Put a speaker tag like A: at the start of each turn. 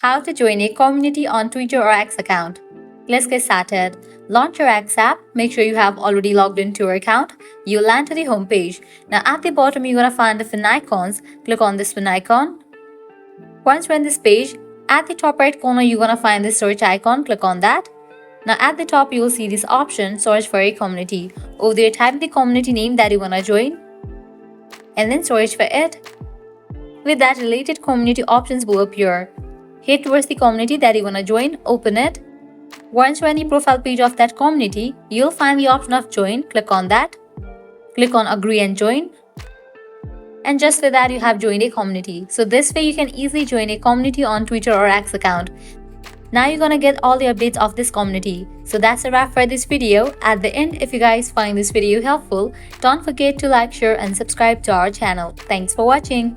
A: How to join a community on Twitter or X account. Let's get started. Launch your X app. Make sure you have already logged into your account. You'll land to the home page. Now at the bottom, you're gonna find the fin icons. Click on this fin icon. Once you're in this page, at the top right corner, you're gonna find this search icon. Click on that. Now at the top, you will see this option, search for a community. Over there, type the community name that you wanna join and then search for it. With that, related community options will appear. Head towards the community that you wanna join, open it. Once you're on the profile page of that community, you'll find the option of join. Click on that. Click on agree and join. And just with that, you have joined a community. So this way you can easily join a community on Twitter or X account. Now you're gonna get all the updates of this community. So that's a wrap for this video. At the end, if you guys find this video helpful, don't forget to like, share and subscribe to our channel. Thanks for watching.